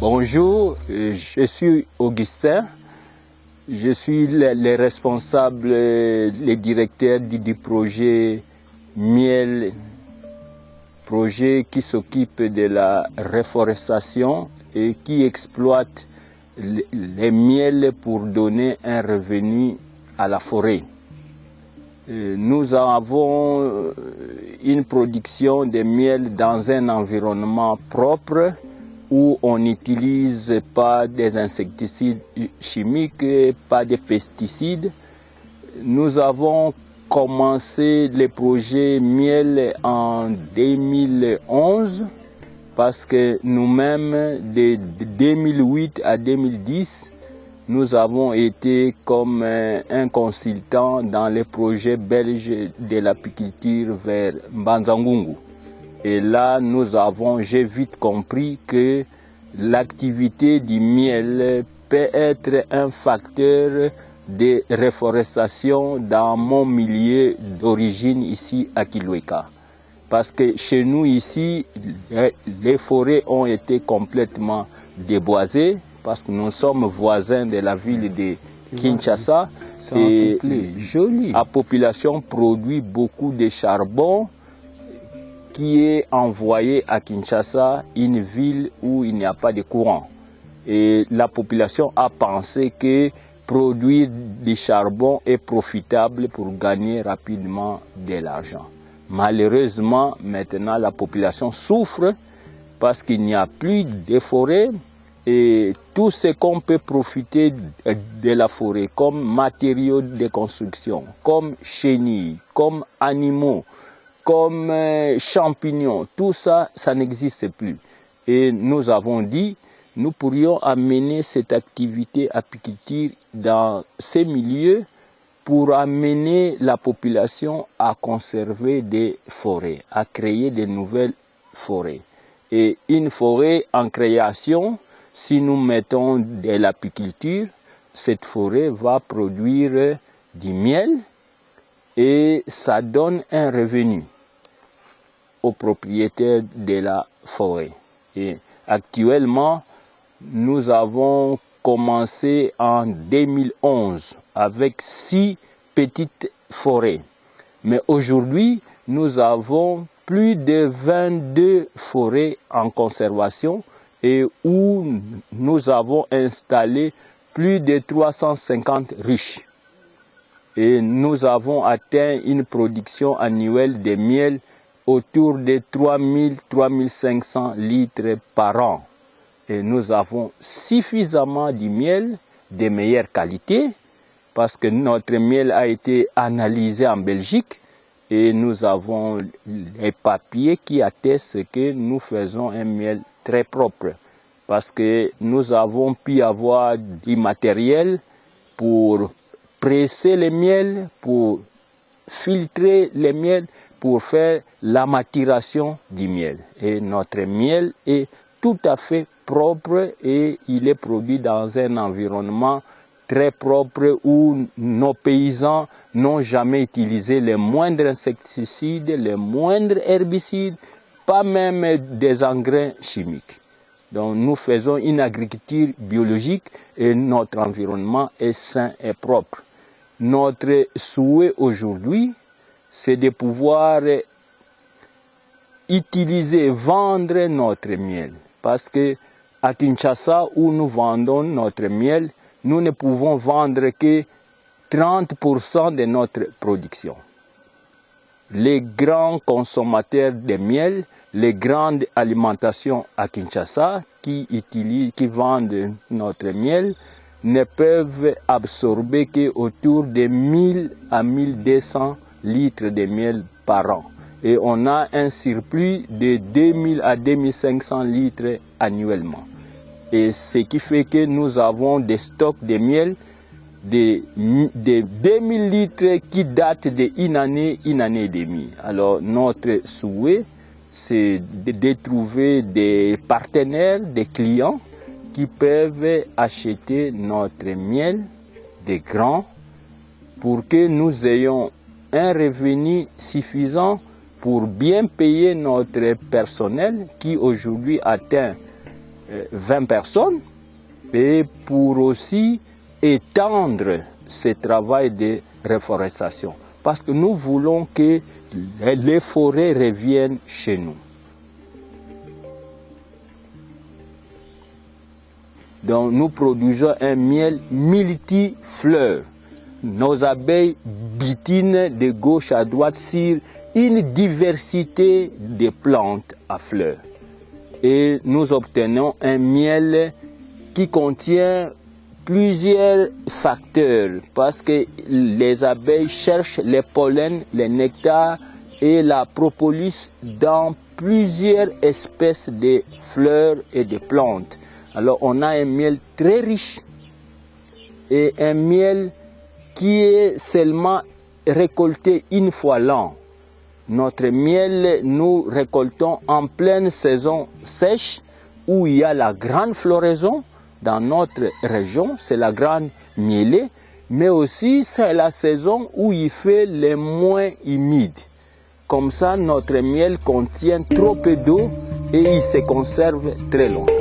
Bonjour, je suis Augustin. Je suis le responsable, le directeur du projet Miel, projet qui s'occupe de la reforestation et qui exploite les miels pour donner un revenu à la forêt. Nous avons une production de miel dans un environnement propre où on n'utilise pas des insecticides chimiques, pas de pesticides. Nous avons commencé le projet miel en 2011 parce que nous-mêmes, de 2008 à 2010, nous avons été comme un consultant dans les projets belges de l'apiculture vers Mbanza-Ngungu. Et là, j'ai vite compris que l'activité du miel peut être un facteur de reforestation dans mon milieu d'origine ici à Kilweka. Parce que chez nous ici, les forêts ont été complètement déboisées parce que nous sommes voisins de la ville de Kinshasa et la population produit beaucoup de charbon qui est envoyé à Kinshasa, une ville où il n'y a pas de courant. Et la population a pensé que produire du charbon est profitable pour gagner rapidement de l'argent. Malheureusement, maintenant, la population souffre parce qu'il n'y a plus de forêt et tout ce qu'on peut profiter de la forêt comme matériaux de construction, comme chenilles, comme animaux, comme champignons, tout ça, ça n'existe plus. Et nous avons dit, nous pourrions amener cette activité apiculture dans ces milieux pour amener la population à conserver des forêts, à créer de nouvelles forêts. Et une forêt en création, si nous mettons de l'apiculture, cette forêt va produire du miel et ça donne un revenu aux propriétaires de la forêt. Et actuellement, nous avons commencé en 2011 avec 6 petites forêts. Mais aujourd'hui, nous avons plus de 22 forêts en conservation et où nous avons installé plus de 350 ruches. Et nous avons atteint une production annuelle de miel autour de 3000-3500 litres par an. Et nous avons suffisamment de miel de meilleure qualité parce que notre miel a été analysé en Belgique et nous avons les papiers qui attestent que nous faisons un miel très propre parce que nous avons pu avoir du matériel pour presser le miel, pour filtrer le miel, pour faire la maturation du miel. Et notre miel est tout à fait propre et il est produit dans un environnement très propre où nos paysans n'ont jamais utilisé les moindres insecticides, les moindres herbicides, pas même des engrais chimiques. Donc nous faisons une agriculture biologique et notre environnement est sain et propre. Notre souhait aujourd'hui, c'est de pouvoir utiliser, vendre notre miel. Parce que à Kinshasa, où nous vendons notre miel, nous ne pouvons vendre que 30% de notre production. Les grands consommateurs de miel, les grandes alimentations à Kinshasa qui vendent notre miel, ne peuvent absorber qu'autour de 1000 à 1200 litres de miel par an. Et on a un surplus de 2000 à 2500 litres annuellement. Et ce qui fait que nous avons des stocks de miel de 2000 litres qui datent d'une année et demie. Alors notre souhait, c'est de trouver des partenaires, des clients qui peuvent acheter notre miel des grands pour que nous ayons un revenu suffisant pour bien payer notre personnel qui aujourd'hui atteint 20 personnes et pour aussi étendre ce travail de reforestation. Parce que nous voulons que les forêts reviennent chez nous. Donc nous produisons un miel multifleurs. Nos abeilles butinent de gauche à droite sur une diversité de plantes à fleurs. Et nous obtenons un miel qui contient plusieurs facteurs parce que les abeilles cherchent les pollens, les nectars et la propolis dans plusieurs espèces de fleurs et de plantes. Alors on a un miel très riche et un miel qui est seulement récolté une fois l'an. Notre miel, nous récoltons en pleine saison sèche où il y a la grande floraison dans notre région, c'est la grande mielée, mais aussi c'est la saison où il fait le moins humide. Comme ça, notre miel contient trop peu d'eau et il se conserve très longtemps.